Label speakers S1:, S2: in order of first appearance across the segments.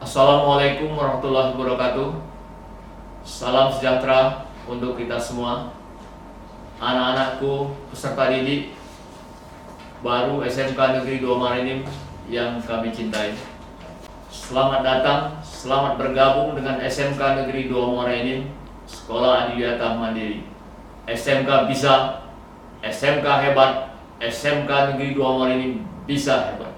S1: Assalamualaikum warahmatullahi wabarakatuh. Salam sejahtera untuk kita semua. Anak-anakku peserta didik baru SMK Negeri 2 Marinim yang kami cintai. Selamat datang, selamat bergabung dengan SMK Negeri 2 Marinim, Sekolah Adiwiyata Mandiri. SMK bisa, SMK hebat, SMK Negeri 2 Marinim bisa hebat.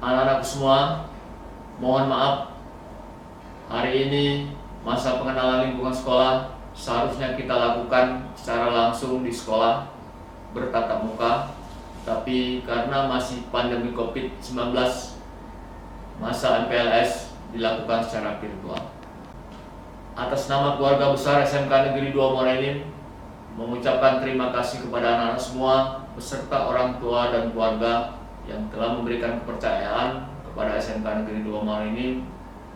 S1: Anak-anakku semua, mohon maaf, hari ini masa pengenalan lingkungan sekolah seharusnya kita lakukan secara langsung di sekolah bertatap muka, tapi karena masih pandemi COVID-19, masa MPLS dilakukan secara virtual. Atas nama keluarga besar SMK Negeri 2 Marinim, mengucapkan terima kasih kepada anak-anak semua beserta orang tua dan keluarga yang telah memberikan kepercayaan kepada SMK Negeri 2 Marinim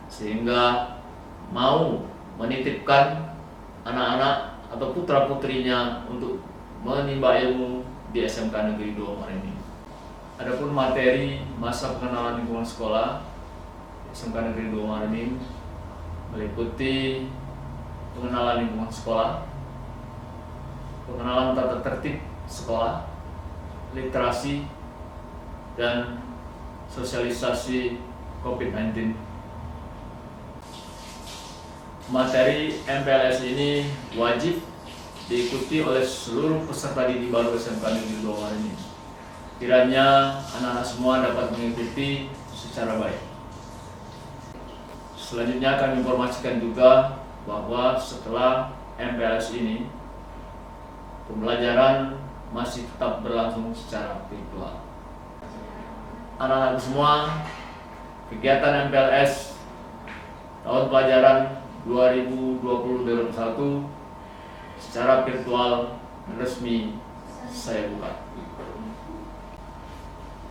S1: sehingga mau menitipkan anak-anak atau putra-putrinya untuk menimba ilmu di SMK Negeri 2 Marinim. Adapun materi masa pengenalan lingkungan sekolah SMK Negeri 2 Marinim meliputi pengenalan lingkungan sekolah, pengenalan tata tertib sekolah, literasi, dan sosialisasi COVID-19. Materi MPLS ini wajib diikuti oleh seluruh peserta didik baru SMK Negeri 2 Marinim. Kiranya anak-anak semua dapat mengikuti secara baik. Selanjutnya kami informasikan juga bahwa setelah MPLS ini, pembelajaran masih tetap berlangsung secara virtual. Anak-anak semua, kegiatan MPLS tahun pelajaran 2020-2021 secara virtual resmi saya buka.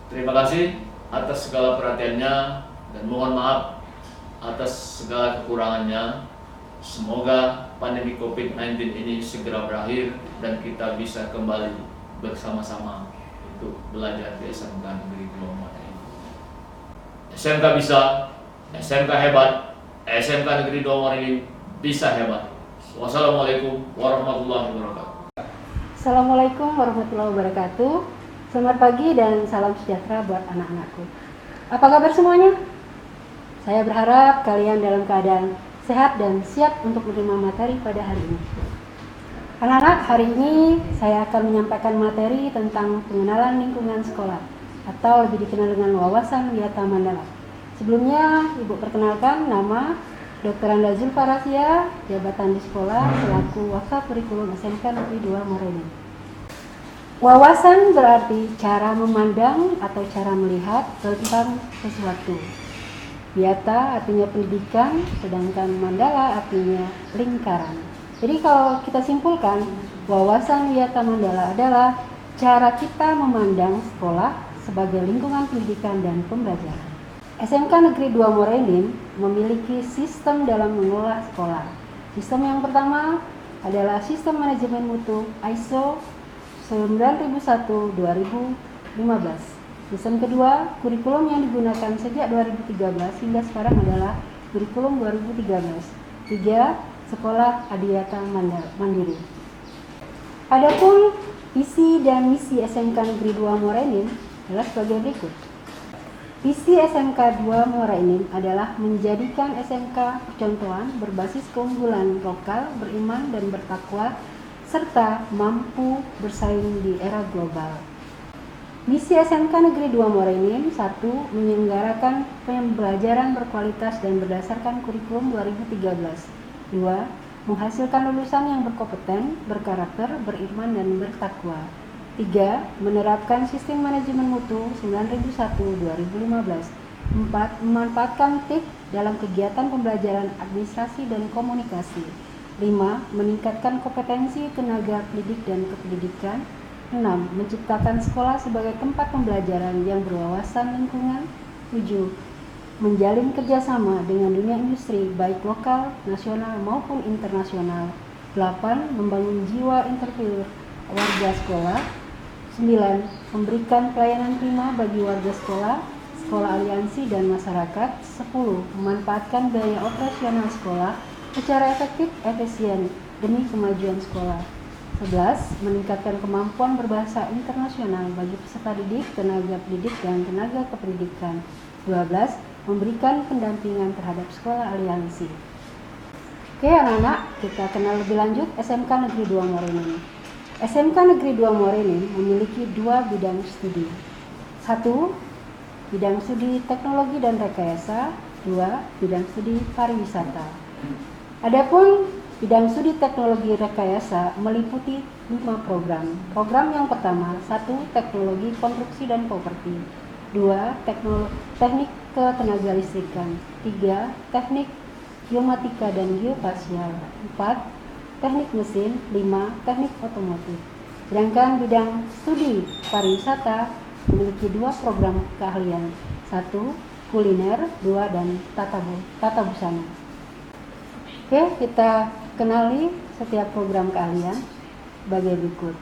S1: Terima kasih atas segala perhatiannya dan mohon maaf atas segala kekurangannya. Semoga pandemi COVID-19 ini segera berakhir dan kita bisa kembali bersama-sama untuk belajar di SMK Negeri 2 Marinim. SMK bisa, SMK hebat, SMK Negeri 2 Marinim bisa hebat. Wassalamualaikum warahmatullahi wabarakatuh.
S2: Assalamualaikum warahmatullahi wabarakatuh. Selamat pagi dan salam sejahtera buat anak-anakku. Apa kabar semuanya? Saya berharap kalian dalam keadaan sehat dan siap untuk menerima materi pada hari ini. Anak-anak, hari ini saya akan menyampaikan materi tentang pengenalan lingkungan sekolah atau lebih dikenal dengan wawasan Wiyata Mandala. Sebelumnya, Ibu perkenalkan nama Dr. Anda Zulfa Rasya, jabatan di sekolah selaku Wakaf Kurikulum SMK Negeri 2 Marinim. Wawasan berarti cara memandang atau cara melihat tentang sesuatu. Wiyata artinya pendidikan, sedangkan Mandala artinya lingkaran. Jadi kalau kita simpulkan, wawasan Wiyata Mandala adalah cara kita memandang sekolah sebagai lingkungan pendidikan dan pembelajaran. SMK Negeri 2 Marinim memiliki sistem dalam mengelola sekolah. Sistem yang pertama adalah sistem manajemen mutu ISO 9001-2015. Sistem kedua, kurikulum yang digunakan sejak 2013 hingga sekarang adalah kurikulum 2013. 3. Sekolah Adiwiyata Mandiri. Adapun visi dan misi SMK Negeri 2 Marinim adalah sebagai berikut. Visi SMK 2 Marinim adalah menjadikan SMK percontohan berbasis keunggulan lokal, beriman dan bertakwa, serta mampu bersaing di era global. Misi SMK Negeri 2 Marinim 1. Menyelenggarakan pembelajaran berkualitas dan berdasarkan kurikulum 2013. 2. Menghasilkan lulusan yang berkompeten, berkarakter, beriman, dan bertakwa. 3. Menerapkan sistem manajemen mutu 9001-2015. 4. Memanfaatkan TIK dalam kegiatan pembelajaran administrasi dan komunikasi. 5. Meningkatkan kompetensi tenaga pendidik dan kependidikan. 6. Menciptakan sekolah sebagai tempat pembelajaran yang berwawasan lingkungan. 7. Menjalin kerjasama dengan dunia industri baik lokal, nasional maupun internasional. 8. Membangun jiwa entrepreneur warga sekolah. 9. Memberikan pelayanan prima bagi warga sekolah. sekolah aliansi dan masyarakat. 10. Memanfaatkan biaya operasional sekolah secara efektif efisien demi kemajuan sekolah. 11. Meningkatkan kemampuan berbahasa internasional bagi peserta didik, tenaga pendidik, dan tenaga kependidikan. 12. Memberikan pendampingan terhadap sekolah aliansi. Oke anak-anak, kita kenal lebih lanjut SMK Negeri 2 Morenin. SMK Negeri 2 Morenin memiliki 2 bidang studi. 1. Bidang studi teknologi dan rekayasa. 2. Bidang studi pariwisata. Adapun bidang studi teknologi rekayasa meliputi 5 program. Program yang pertama, 1. Teknologi konstruksi dan properti. 2. Teknik ketenaga listrikan. 3. Teknik geomatika dan geospasial. 4. Teknik mesin. 5. Teknik otomotif. Sedangkan bidang studi pariwisata memiliki 2 program keahlian. 1. Kuliner. 2. Dan tata busana. Oke, kita kenali setiap program keahlian sebagai berikut.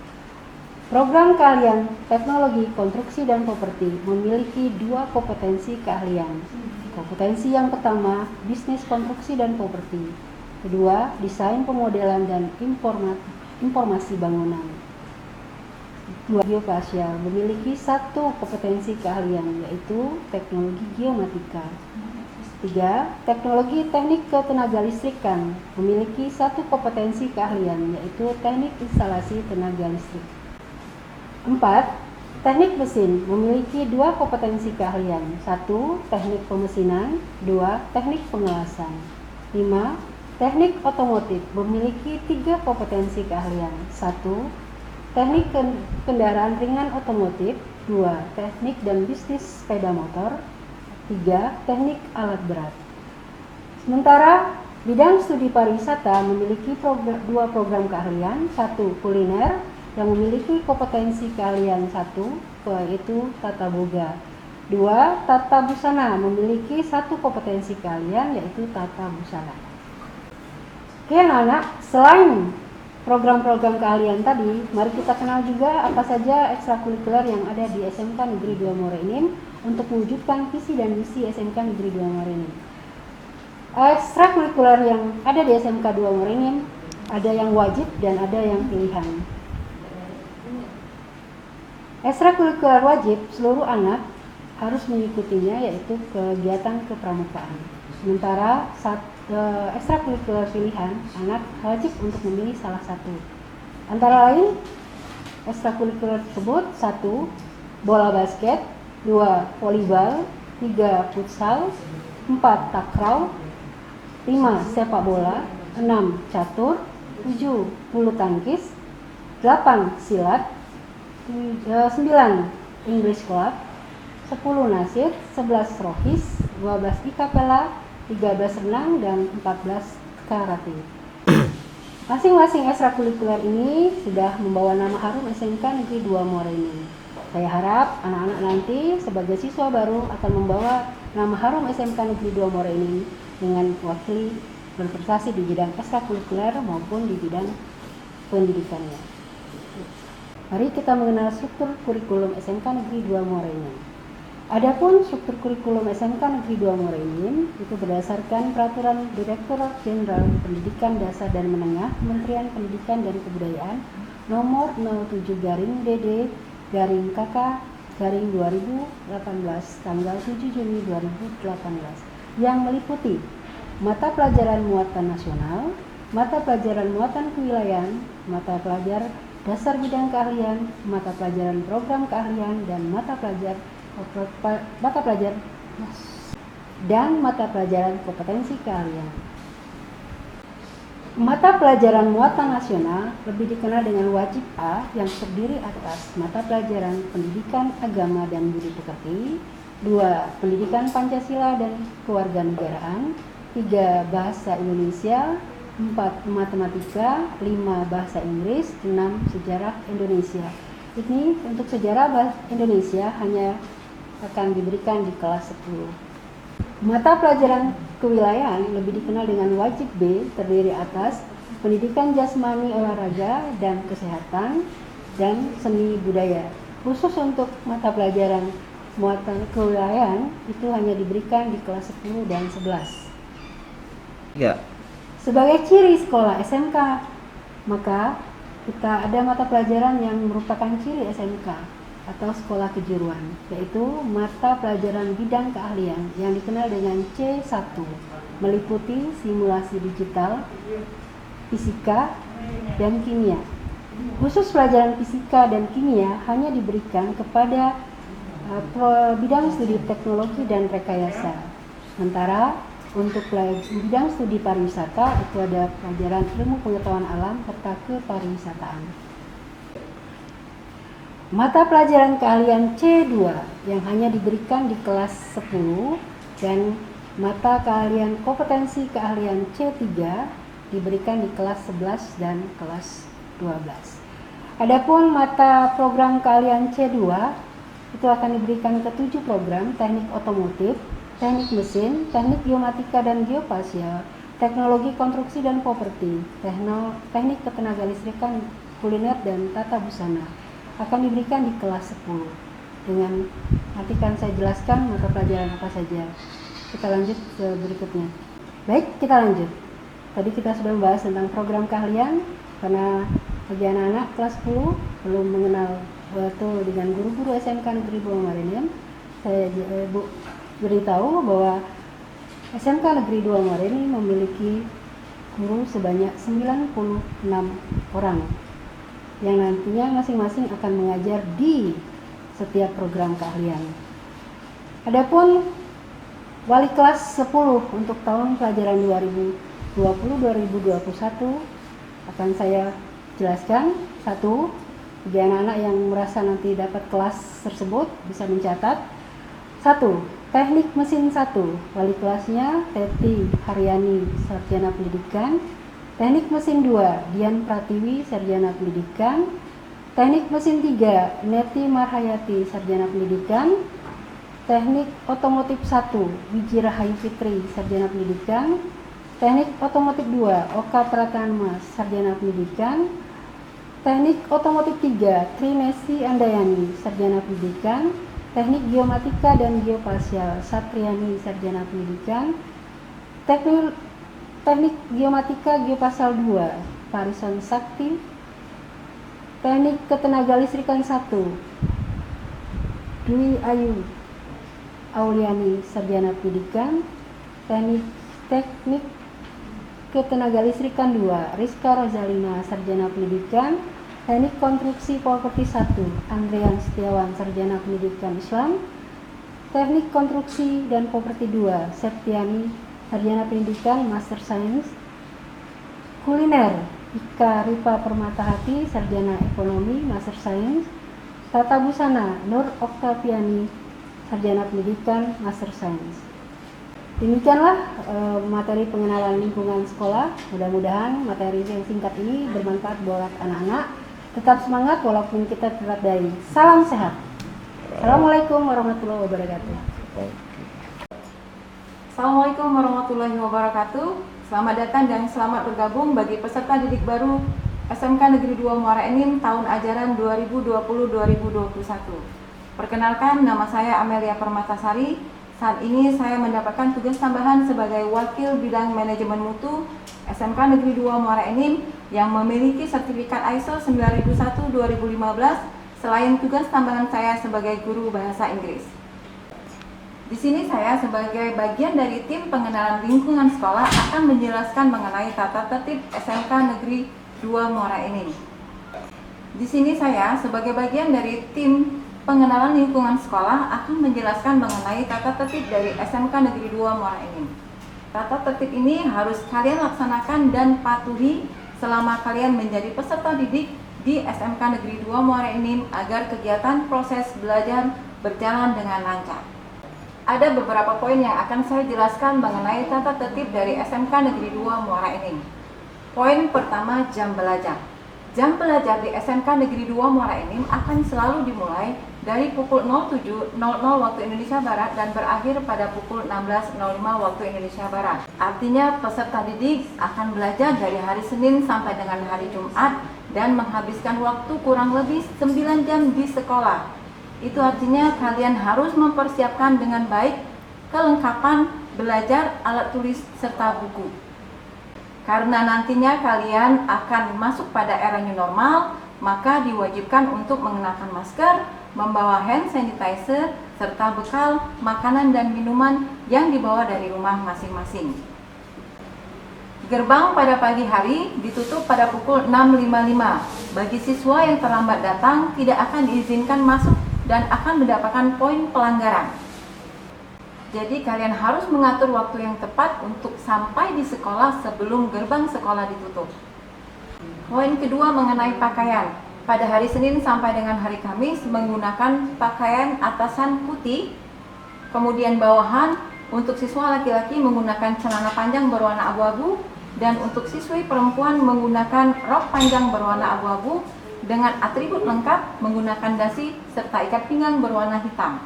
S2: Program keahlian teknologi konstruksi dan properti memiliki 2 kompetensi keahlian. Kompetensi yang pertama, bisnis konstruksi dan properti. Kedua, desain pemodelan dan informasi bangunan. 2. Geospasial memiliki 1 kompetensi keahlian, yaitu teknologi geomatika. 3. Teknologi teknik ketenaga listrikan memiliki 1 kompetensi keahlian, yaitu teknik instalasi tenaga listrik. 4. Teknik mesin memiliki 2 kompetensi keahlian. 1. Teknik pemesinan. 2. Teknik pengelasan. 5. Teknik otomotif memiliki 3 kompetensi keahlian. 1. Teknik kendaraan ringan otomotif. 2. Teknik dan bisnis sepeda motor. 3. Teknik alat berat. Sementara bidang studi pariwisata memiliki 2 program keahlian. 1. Kuliner yang memiliki kompetensi keahlian 1, yaitu tata boga. 2. Tata busana memiliki 1 kompetensi keahlian, yaitu tata busana. Oke anak-anak, selain program-program keahlian tadi, mari kita kenal juga apa saja ekstrakurikuler yang ada di SMK Negeri 2 Morenin untuk mewujudkan visi dan misi SMK Negeri 2 Morenin. Ekstrakurikuler yang ada di SMK 2 Morenin ada yang wajib dan ada yang pilihan. Ekstrakurikuler wajib seluruh anak harus mengikutinya, yaitu kegiatan kepramukaan. Sementara ekstrakurikuler pilihan, anak wajib untuk memilih salah satu. Antara lain ekstrakurikuler tersebut: 1. Bola basket. 2. Volleyball. 3. Futsal. 4. Takraw. 5. Sepak bola. 6. Catur. 7. Bulu tangkis. 8. Silat. 9. English Club. 10. Nasir. 11. Rohis. 12. Ikapela. 13. Renang. Dan 14. Karate. Masing-masing ekstrakurikuler ini sudah membawa nama harum SMK Negeri 2 Morenin. Saya harap anak-anak nanti sebagai siswa baru akan membawa nama harum SMK Negeri 2 Morenin dengan mewakili berprestasi di bidang ekstrakurikuler maupun di bidang pendidikannya. Mari kita mengenal struktur kurikulum SMK Negeri 2 Morenin. Adapun struktur kurikulum SMK Negeri 2 Morenin itu berdasarkan Peraturan Direktorat Jenderal Pendidikan Dasar dan Menengah Kementerian Pendidikan dan Kebudayaan Nomor 07/DD/KK/2018 tanggal 7 Juni 2018 yang meliputi mata pelajaran muatan nasional, mata pelajaran muatan kewilayahan, mata pelajaran dasar bidang keahlian, mata pelajaran program keahlian, dan mata pelajaran kompetensi keahlian. Mata pelajaran muatan nasional lebih dikenal dengan wajib A yang terdiri atas mata pelajaran pendidikan agama dan budi pekerti, 2. Pendidikan Pancasila dan kewarganegaraan, 3. Bahasa Indonesia, 4. Matematika, 5. Bahasa Inggris, 6. Sejarah Indonesia. Ini untuk sejarah bahasa Indonesia hanya akan diberikan di kelas 10. Mata pelajaran kewilayahan lebih dikenal dengan wajib B, terdiri atas pendidikan jasmani, olahraga dan kesehatan, dan seni budaya. Khusus untuk mata pelajaran muatan kewilayahan itu hanya diberikan di kelas 10 dan 11.
S3: Ya.
S2: Sebagai ciri sekolah SMK, maka kita ada mata pelajaran yang merupakan ciri SMK atau sekolah kejuruan, yaitu mata pelajaran bidang keahlian yang dikenal dengan C1, meliputi simulasi digital, fisika, dan kimia. Khusus pelajaran fisika dan kimia hanya diberikan kepada bidang studi teknologi dan rekayasa. Sementara untuk bidang studi pariwisata itu ada pelajaran ilmu pengetahuan alam serta kepariwisataan. Mata pelajaran keahlian C2 yang hanya diberikan di kelas 10 dan mata keahlian kompetensi keahlian C3 diberikan di kelas 11 dan kelas 12. Adapun mata program keahlian C2 itu akan diberikan ke 7 program: teknik otomotif, teknik mesin, teknik geomatika dan geospasial, teknologi konstruksi dan properti, teknik ketenagalistrikan, kuliner dan tata busana akan diberikan di kelas 10. Dengan nanti akan saya jelaskan mata pelajaran apa saja. Kita lanjut ke berikutnya. Baik, kita lanjut. Tadi kita sudah membahas tentang program keahlian, karena bagi anak-anak kelas 10 belum mengenal betul dengan guru-guru SMK Negeri Dua Muara Enim. Saya beritahu bahwa SMK Negeri Dua Muara Enim memiliki guru sebanyak 96 orang yang nantinya masing-masing akan mengajar di setiap program keahlian. Adapun wali kelas 10 untuk tahun pelajaran 2020-2021 akan saya jelaskan. 1, bagi anak-anak yang merasa nanti dapat kelas tersebut bisa mencatat. 1. Teknik mesin 1, wali kelasnya Teti Haryani, Sarjana Pendidikan. Teknik mesin 2, Dian Pratiwi, Sarjana Pendidikan. Teknik mesin 3, Neti Marhayati, Sarjana Pendidikan. Teknik otomotif 1, Wiji Rahayu Fitri, Sarjana Pendidikan. Teknik otomotif 2, Oka Pratama, Sarjana Pendidikan. Teknik otomotif 3, Trinesi Andayani, Sarjana Pendidikan. Teknik geomatika dan geospasial, Satriani, Sarjana Pendidikan. Teknik geomatika geospasial 2, Parison Sakti. Teknik ketenagalistrikan 1, Dwi Ayu Auliani, Sarjana Pendidikan. Teknik ketenagalistrikan 2, Rizka Rozalina, Sarjana Pendidikan. Teknik konstruksi properti 1, Andrean Setiawan, Sarjana Pendidikan Islam. Teknik konstruksi dan properti 2, Septiani, Sarjana Pendidikan Master Science. Kuliner, Ika Ripa Permatahati, Sarjana Ekonomi Master Science. Tata busana, Nur Oktaviani, Sarjana Pendidikan Master Science. Demikianlah materi pengenalan lingkungan sekolah. Mudah-mudahan materi yang singkat ini bermanfaat buat anak-anak. Tetap semangat walaupun kita tetap daring. Salam sehat. Assalamualaikum warahmatullahi wabarakatuh.
S4: Assalamualaikum warahmatullahi wabarakatuh. Selamat datang dan selamat bergabung bagi peserta didik baru SMK Negeri 2 Muara Enim tahun ajaran 2020-2021. Perkenalkan, nama saya Amelia Permatasari. Saat ini saya mendapatkan tugas tambahan sebagai Wakil Bidang Manajemen Mutu SMK Negeri 2 Muara Enim yang memiliki sertifikat ISO 9001-2015 selain tugas tambahan saya sebagai guru bahasa Inggris. Di sini saya sebagai bagian dari tim pengenalan lingkungan sekolah akan menjelaskan mengenai tata tertib SMK Negeri 2 Muara Enim. Di sini saya sebagai bagian dari tim pengenalan lingkungan sekolah akan menjelaskan mengenai tata tertib dari SMK Negeri 2 Muara Enim. Tata tertib ini harus kalian laksanakan dan patuhi selama kalian menjadi peserta didik di SMK Negeri 2 Muara Enim agar kegiatan proses belajar berjalan dengan lancar. Ada beberapa poin yang akan saya jelaskan mengenai tata tertib dari SMK Negeri 2 Muara Enim. Poin pertama, jam belajar. Jam belajar di SMK Negeri 2 Muara Enim akan selalu dimulai dari pukul 07.00 waktu Indonesia Barat dan berakhir pada pukul 16.05 waktu Indonesia Barat. Artinya peserta didik akan belajar dari hari Senin sampai dengan hari Jumat dan menghabiskan waktu kurang lebih 9 jam di sekolah. Itu artinya kalian harus mempersiapkan dengan baik kelengkapan belajar, alat tulis, serta buku. Karena nantinya kalian akan masuk pada era new normal, maka diwajibkan untuk mengenakan masker, membawa hand sanitizer, serta bekal makanan dan minuman yang dibawa dari rumah masing-masing. Gerbang pada pagi hari ditutup pada pukul 6.55. Bagi siswa yang terlambat datang tidak akan diizinkan masuk dan akan mendapatkan poin pelanggaran. Jadi kalian harus mengatur waktu yang tepat untuk sampai di sekolah sebelum gerbang sekolah ditutup. Poin kedua mengenai pakaian. Pada hari Senin sampai dengan hari Kamis menggunakan pakaian atasan putih, kemudian bawahan untuk siswa laki-laki menggunakan celana panjang berwarna abu-abu, dan untuk siswi perempuan menggunakan rok panjang berwarna abu-abu dengan atribut lengkap menggunakan dasi serta ikat pinggang berwarna hitam.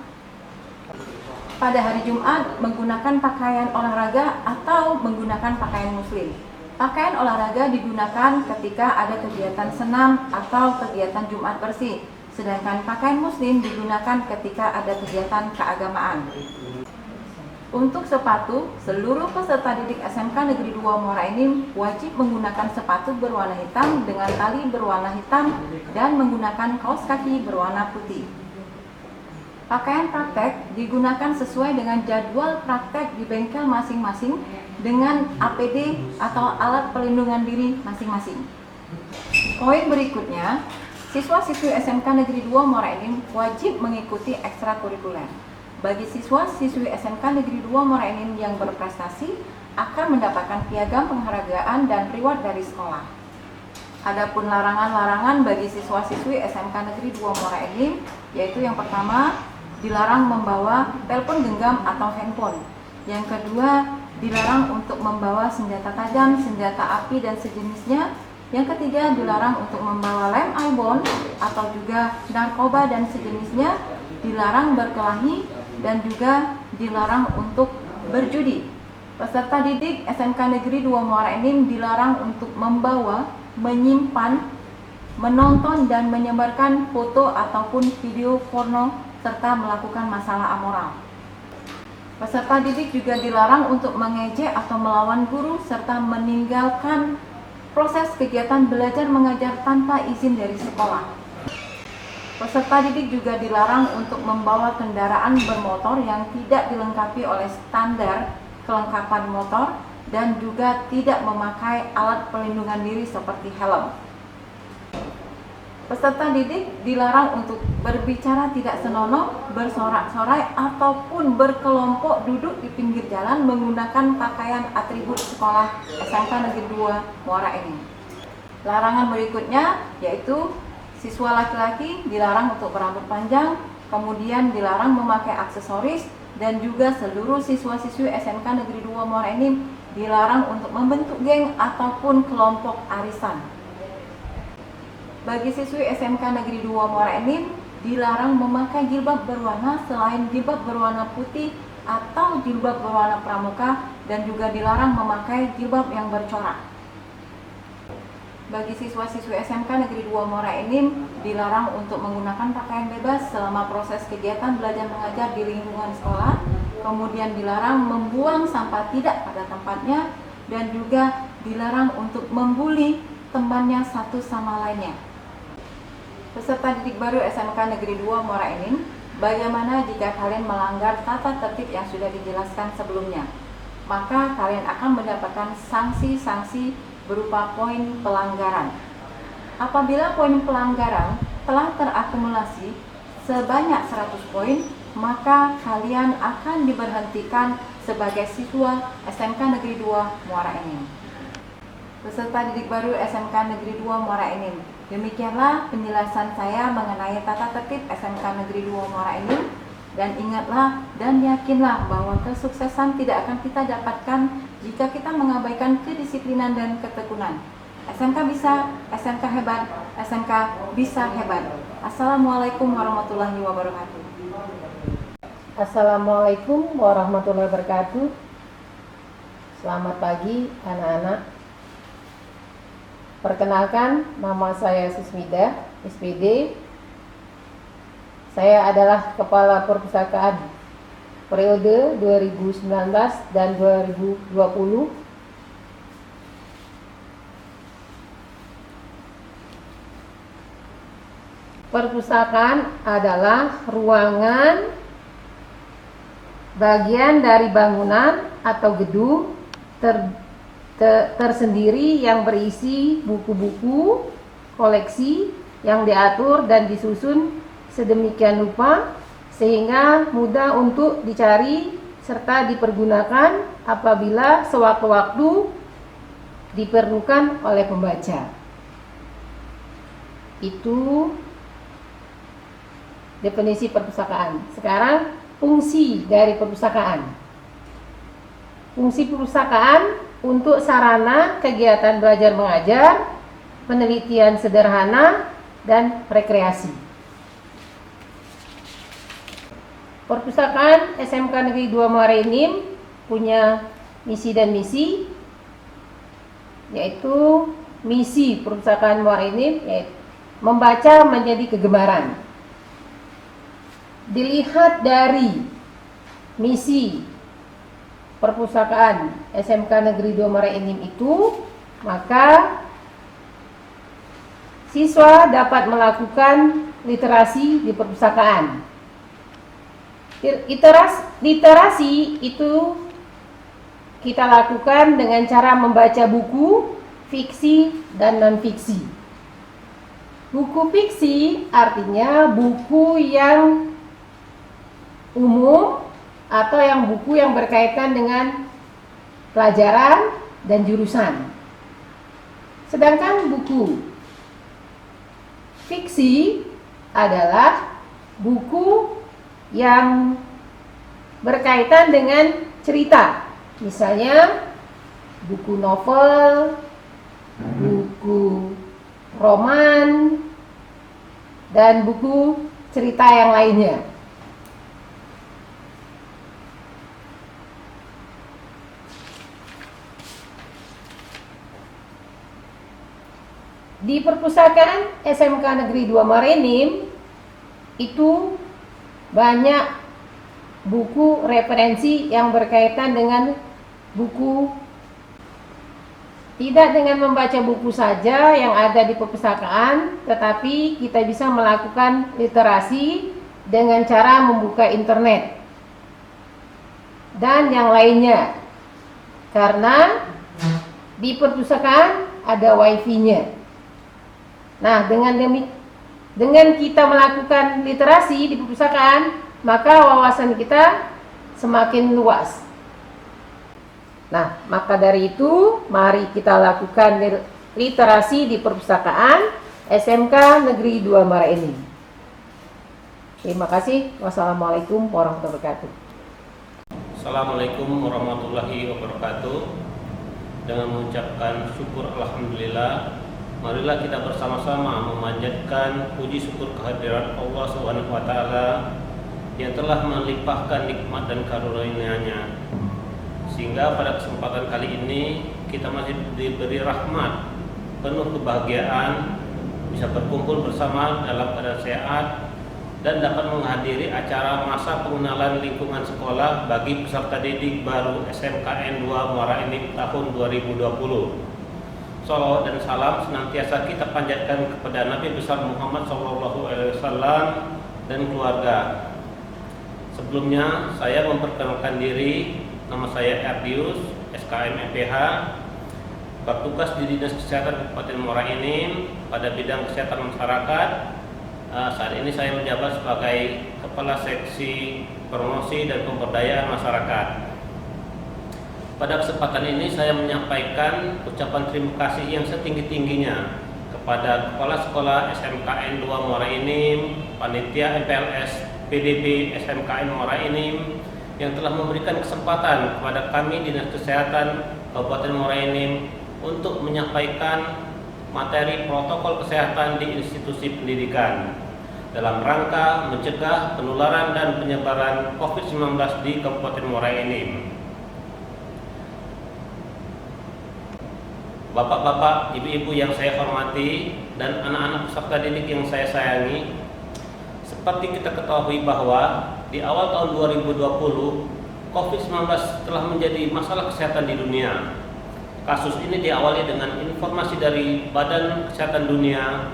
S4: Pada hari Jumat menggunakan pakaian olahraga atau menggunakan pakaian muslim. Pakaian olahraga digunakan ketika ada kegiatan senam atau kegiatan Jumat bersih, sedangkan pakaian muslim digunakan ketika ada kegiatan keagamaan. Untuk sepatu, seluruh peserta didik SMK Negeri 2 Muara Enim wajib menggunakan sepatu berwarna hitam dengan tali berwarna hitam dan menggunakan kaos kaki berwarna putih. Pakaian praktek digunakan sesuai dengan jadwal praktek di bengkel masing-masing dengan APD atau alat pelindungan diri masing-masing. Poin berikutnya, siswa-siswi SMK Negeri 2 Muara Enim wajib mengikuti ekstrakurikuler. Bagi siswa-siswi SMK Negeri 2 Muara Enim yang berprestasi akan mendapatkan piagam penghargaan dan reward dari sekolah. Adapun larangan-larangan bagi siswa-siswi SMK Negeri 2 Muara Enim, yaitu yang pertama, dilarang membawa telepon genggam atau handphone. Yang kedua, dilarang untuk membawa senjata tajam, senjata api dan sejenisnya. Yang ketiga, dilarang untuk membawa lem ibon atau juga narkoba dan sejenisnya. Dilarang berkelahi dan juga dilarang untuk berjudi. Peserta didik SMK Negeri 2 Muara Enim dilarang untuk membawa, menyimpan, menonton dan menyebarkan foto ataupun video porno serta melakukan masalah amoral. Peserta didik juga dilarang untuk mengejek atau melawan guru serta meninggalkan proses kegiatan belajar mengajar tanpa izin dari sekolah. Peserta didik juga dilarang untuk membawa kendaraan bermotor yang tidak dilengkapi oleh standar kelengkapan motor dan juga tidak memakai alat pelindungan diri seperti helm. Peserta didik dilarang untuk berbicara tidak senonoh, bersorak-sorai, ataupun berkelompok duduk di pinggir jalan menggunakan pakaian atribut sekolah SMK Negeri 2 Muara Enim. Larangan berikutnya yaitu siswa laki-laki dilarang untuk berambut panjang, kemudian dilarang memakai aksesoris, dan juga seluruh siswa-siswi SMK Negeri 2 Muara Enim dilarang untuk membentuk geng ataupun kelompok arisan. Bagi siswi SMK Negeri 2 Muara Enim dilarang memakai jilbab berwarna selain jilbab berwarna putih atau jilbab berwarna pramuka, dan juga dilarang memakai jilbab yang bercorak. Bagi siswa-siswi SMK Negeri 2 Muara Enim dilarang untuk menggunakan pakaian bebas selama proses kegiatan belajar mengajar di lingkungan sekolah, kemudian dilarang membuang sampah tidak pada tempatnya, dan juga dilarang untuk membuli temannya satu sama lainnya. Peserta didik baru SMK Negeri 2 Muara Enim, bagaimana jika kalian melanggar tata tertib yang sudah dijelaskan sebelumnya? Maka kalian akan mendapatkan sanksi-sanksi berupa poin pelanggaran. Apabila poin pelanggaran telah terakumulasi sebanyak 100 poin, maka kalian akan diberhentikan sebagai siswa SMK Negeri 2 Muara Enim. Peserta didik baru SMK Negeri 2 Muara Enim, demikianlah penjelasan saya mengenai tata tertib SMK Negeri 2 Muara Enim. Dan ingatlah dan yakinlah bahwa kesuksesan tidak akan kita dapatkan jika kita mengabaikan kedisiplinan dan ketekunan. SMK bisa, SMK hebat, SMK bisa hebat. Assalamualaikum warahmatullahi wabarakatuh.
S5: Assalamualaikum warahmatullahi wabarakatuh. Selamat pagi anak-anak. Perkenalkan, nama saya Susmida, SPD. Saya adalah Kepala Perpustakaan periode 2019 dan 2020. Perpustakaan adalah ruangan bagian dari bangunan atau gedung tersendiri yang berisi buku-buku koleksi yang diatur dan disusun sedemikian rupa sehingga mudah untuk dicari serta dipergunakan apabila sewaktu-waktu diperlukan oleh pembaca. Itu definisi perpustakaan. Sekarang fungsi dari perpustakaan. Fungsi perpustakaan untuk sarana kegiatan belajar mengajar, penelitian sederhana, dan rekreasi. Perpustakaan SMK Negeri 2 Muara Enim punya misi dan misi, yaitu misi Perpustakaan Muara Enim yaitu membaca menjadi kegemaran. Dilihat dari misi Perpustakaan SMK Negeri 2 Muara Enim itu, maka siswa dapat melakukan literasi di perpustakaan. Literasi itu kita lakukan dengan cara membaca buku fiksi dan non-fiksi. Buku fiksi artinya buku yang umum atau buku yang berkaitan dengan pelajaran dan jurusan. Sedangkan buku fiksi adalah buku yang berkaitan dengan cerita. Misalnya buku novel, buku roman, dan buku cerita yang lainnya. Di perpustakaan SMK Negeri 2 Muara Enim itu banyak buku referensi yang berkaitan dengan buku. Tidak dengan membaca buku saja yang ada di perpustakaan, tetapi kita bisa melakukan literasi dengan cara membuka internet dan yang lainnya. Karena di perpustakaan ada wifi-nya. Nah, dengan kita melakukan literasi di perpustakaan, maka wawasan kita semakin luas. Nah, maka dari itu, mari kita lakukan literasi di perpustakaan SMK Negeri 2 Muara Enim. Terima kasih. Wassalamualaikum warahmatullahi wabarakatuh.
S6: Assalamualaikum warahmatullahi wabarakatuh. Dengan mengucapkan syukur alhamdulillah, marilah kita bersama-sama memanjatkan puji syukur kehadirat Allah Subhanahu wa taala yang telah melimpahkan nikmat dan karunia-Nya. Sehingga pada kesempatan kali ini kita masih diberi rahmat, penuh kebahagiaan, bisa berkumpul bersama dalam keadaan sehat dan dapat menghadiri acara masa pengenalan lingkungan sekolah bagi peserta didik baru SMKN 2 Muara Enim tahun 2020. Salawat dan salam senantiasa kita panjatkan kepada Nabi besar Muhammad SAW dan keluarga. Sebelumnya saya memperkenalkan diri, nama saya Erdius, SKM MPH, bertugas di Dinas Kesehatan Kabupaten Muara Enim pada bidang kesehatan masyarakat. Saat ini saya menjabat sebagai Kepala Seksi Promosi dan Pemberdayaan Masyarakat. Pada kesempatan ini saya menyampaikan ucapan terima kasih yang setinggi-tingginya kepada Kepala Sekolah SMKN 2 Muara Enim, Panitia MPLS PDB SMKN Muara Enim yang telah memberikan kesempatan kepada kami Dinas Kesehatan Kabupaten Muara Enim untuk menyampaikan materi protokol kesehatan di institusi pendidikan dalam rangka mencegah penularan dan penyebaran COVID-19 di Kabupaten Muara Enim. Bapak-bapak, ibu-ibu yang saya hormati dan anak-anak peserta didik yang saya sayangi, seperti kita ketahui bahwa di awal tahun 2020 COVID-19 telah menjadi masalah kesehatan di dunia. Kasus ini diawali dengan informasi dari Badan Kesehatan Dunia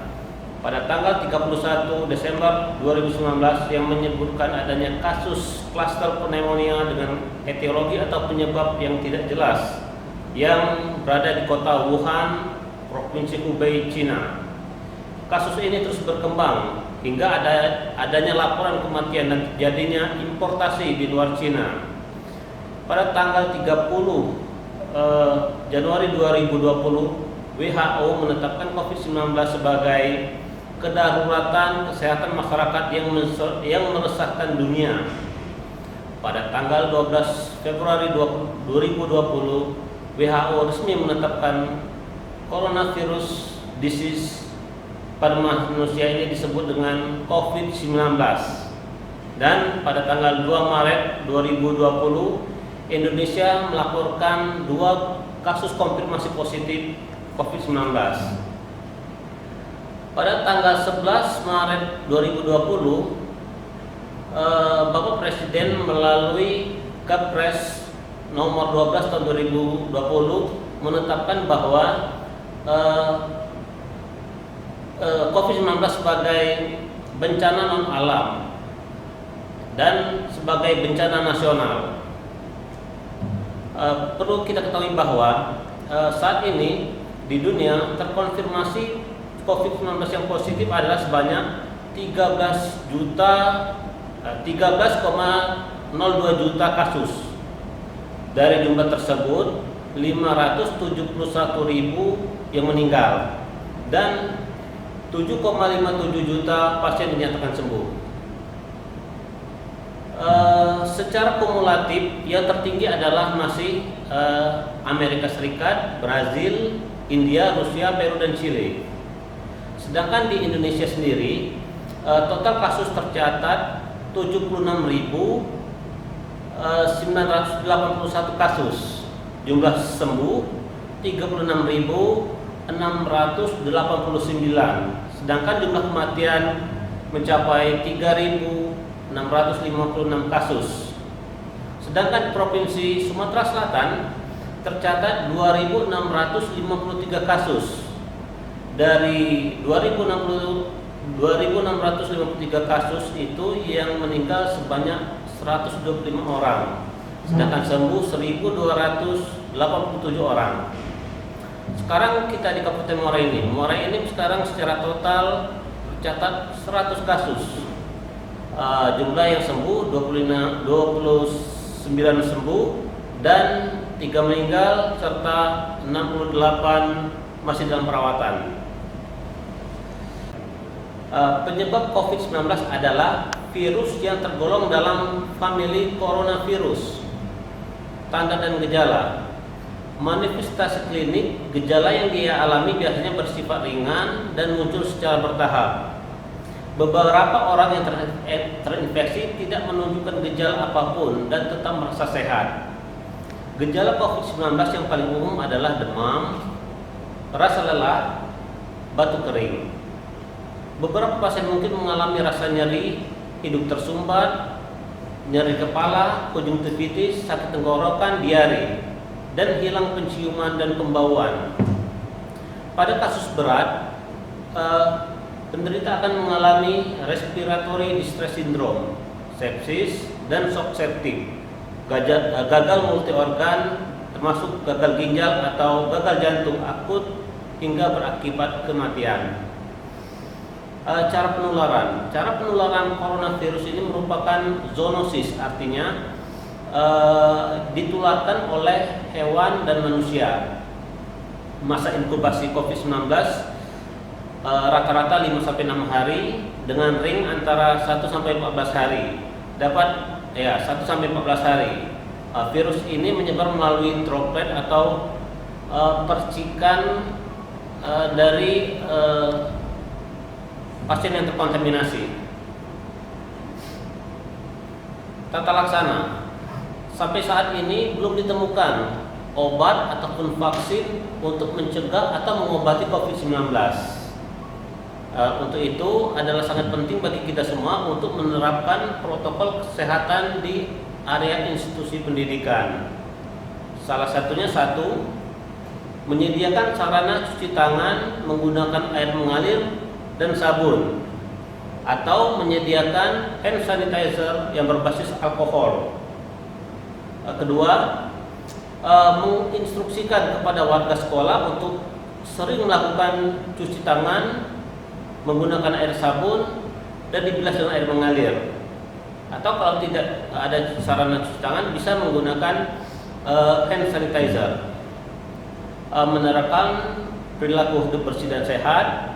S6: pada tanggal 31 Desember 2019 yang menyebutkan adanya kasus klaster pneumonia dengan etiologi atau penyebab yang tidak jelas yang berada di kota Wuhan, Provinsi Hubei, Cina. Kasus ini terus berkembang hingga adanya laporan kematian dan terjadinya importasi di luar Cina. Pada tanggal 30 Januari 2020, WHO menetapkan COVID-19 sebagai kedaruratan kesehatan masyarakat yang meresahkan dunia. Pada tanggal 12 Februari 2020, WHO resmi menetapkan coronavirus disease pada manusia ini disebut dengan COVID-19. Dan pada tanggal 2 Maret 2020, Indonesia melaporkan 2 kasus konfirmasi positif COVID-19. Pada tanggal 11 Maret 2020, Bapak Presiden melalui Kepres nomor 12 tahun 2020 menetapkan bahwa COVID-19 sebagai bencana non alam dan sebagai bencana nasional. Perlu kita ketahui bahwa saat ini di dunia terkonfirmasi COVID-19 yang positif adalah sebanyak 13,02 juta kasus. Dari jumlah tersebut 571.000 yang meninggal dan 7,57 juta pasien dinyatakan sembuh. Secara kumulatif yang tertinggi adalah masih Amerika Serikat, Brazil, India, Rusia, Peru, dan Chile. Sedangkan di Indonesia sendiri total kasus tercatat 76.981 kasus. Jumlah sembuh 36.689. Sedangkan jumlah kematian mencapai 3.656 kasus. Sedangkan di Provinsi Sumatera Selatan tercatat 2.653 kasus. Dari 2.653 kasus itu yang meninggal sebanyak 125 orang, sedangkan sembuh 1.287 orang. Sekarang kita di Kabupaten Muara Enim sekarang secara total tercatat 100 kasus. Jumlah yang sembuh 29 sembuh dan 3 meninggal serta 68 masih dalam perawatan. Penyebab COVID-19 adalah virus yang tergolong dalam famili coronavirus. Tanda dan gejala. Manifestasi klinik, gejala yang dia alami biasanya bersifat ringan dan muncul secara bertahap. Beberapa orang yang terinfeksi tidak menunjukkan gejala apapun dan tetap merasa sehat. Gejala COVID-19 yang paling umum adalah demam, rasa lelah, batuk kering. Beberapa pasien mungkin mengalami rasa nyeri, hidung tersumbat, nyeri kepala, konjungtivitis, sakit tenggorokan, diare, dan hilang penciuman dan pembauan. Pada kasus berat, penderita akan mengalami respiratory distress syndrome, sepsis, dan shock septic, gagal multi organ, termasuk gagal ginjal atau gagal jantung akut hingga berakibat kematian. Cara penularan coronavirus ini merupakan zoonosis, artinya ditularkan oleh hewan dan manusia. Masa inkubasi COVID-19 rata-rata 5-6 hari dengan ring antara 1-14 hari. Dapat 1-14 hari. Virus ini menyebar melalui droplet atau percikan dari pasien yang terkontaminasi. Tata laksana. Sampai saat ini belum ditemukan obat ataupun vaksin untuk mencegah atau mengobati COVID-19. Untuk itu adalah sangat penting bagi kita semua untuk menerapkan protokol kesehatan di area institusi pendidikan. Salah satunya menyediakan sarana cuci tangan menggunakan air mengalir dan sabun, atau menyediakan hand sanitizer yang berbasis alkohol. Kedua, menginstruksikan kepada warga sekolah untuk sering melakukan cuci tangan menggunakan air sabun dan dibilas dengan air mengalir. Atau kalau tidak ada sarana cuci tangan, bisa menggunakan hand sanitizer. Menerapkan perilaku hidup bersih dan sehat,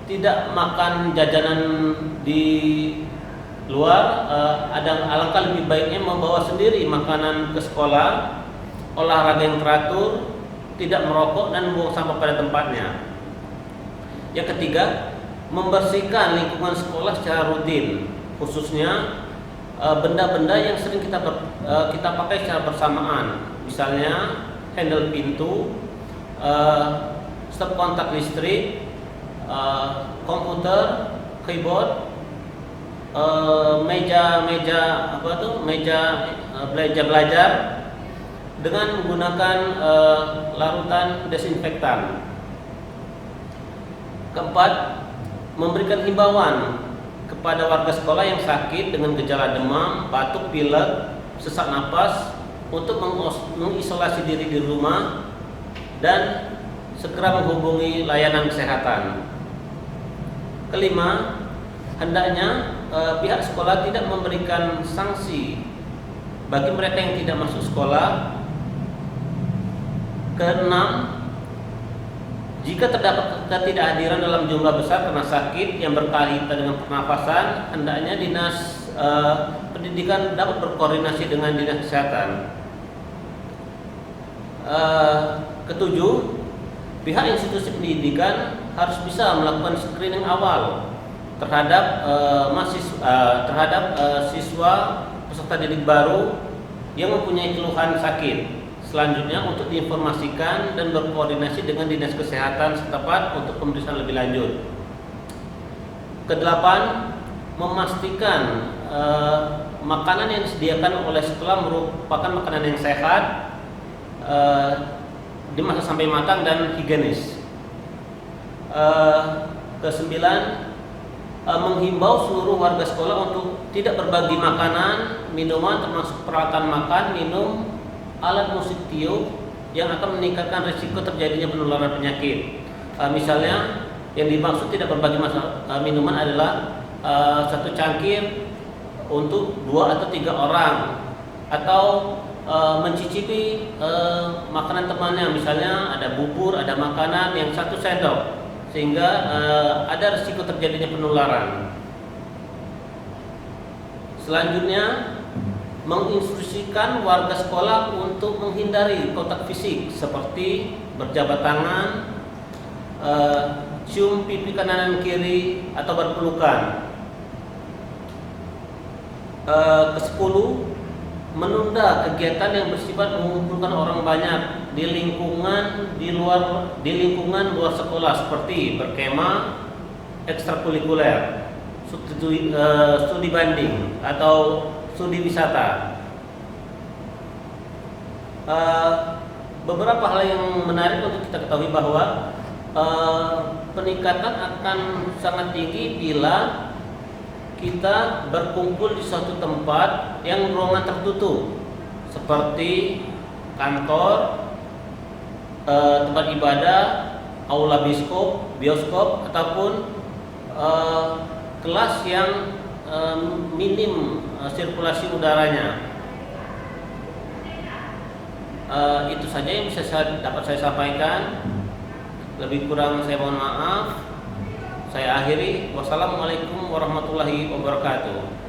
S6: tidak makan jajanan di luar, alangkah lebih baiknya membawa sendiri makanan ke sekolah, olahraga yang teratur, tidak merokok dan buang sampah pada tempatnya. Yang ketiga, membersihkan lingkungan sekolah secara rutin, khususnya benda-benda yang sering kita pakai secara bersamaan, misalnya handle pintu, stop kontak listrik, komputer, keyboard, meja belajar dengan menggunakan larutan desinfektan. Keempat, memberikan himbauan kepada warga sekolah yang sakit dengan gejala demam, batuk, pilek, sesak napas untuk mengisolasi diri di rumah dan segera menghubungi layanan kesehatan. Kelima, hendaknya pihak sekolah tidak memberikan sanksi bagi mereka yang tidak masuk sekolah. Keenam, jika terdapat ketidakhadiran dalam jumlah besar karena sakit yang berkaitan dengan pernafasan, hendaknya dinas pendidikan dapat berkoordinasi dengan dinas kesehatan. Ketujuh, pihak institusi pendidikan harus bisa melakukan screening awal terhadap siswa peserta didik baru yang mempunyai keluhan sakit. Selanjutnya untuk diinformasikan dan berkoordinasi dengan dinas kesehatan setempat untuk pemeriksaan lebih lanjut. Kedelapan, memastikan makanan yang disediakan oleh sekolah merupakan makanan yang sehat, dimasak sampai matang dan higienis. Kesembilan, menghimbau seluruh warga sekolah untuk tidak berbagi makanan, minuman termasuk peralatan makan, minum, alat musik tiup yang akan meningkatkan risiko terjadinya penularan penyakit. Misalnya yang dimaksud tidak berbagi minuman adalah satu cangkir untuk 2 atau 3 orang, atau mencicipi makanan temannya, misalnya ada bubur, ada makanan yang 1 sendok, sehingga ada risiko terjadinya penularan. Selanjutnya, menginstruksikan warga sekolah untuk menghindari kontak fisik seperti berjabat tangan, cium pipi kanan dan kiri, atau berpelukan. Ke-10, menunda kegiatan yang bersifat mengumpulkan orang banyak di lingkungan luar sekolah seperti berkemah, ekstrakurikuler, studi banding atau studi wisata. Beberapa hal yang menarik untuk kita ketahui bahwa peningkatan akan sangat tinggi bila kita berkumpul di suatu tempat yang ruangan tertutup seperti kantor, tempat ibadah, aula bioskop ataupun kelas yang minim sirkulasi udaranya. Itu saja yang bisa dapat saya sampaikan. Lebih kurang saya mohon maaf. Saya akhiri. Wassalamualaikum warahmatullahi wabarakatuh.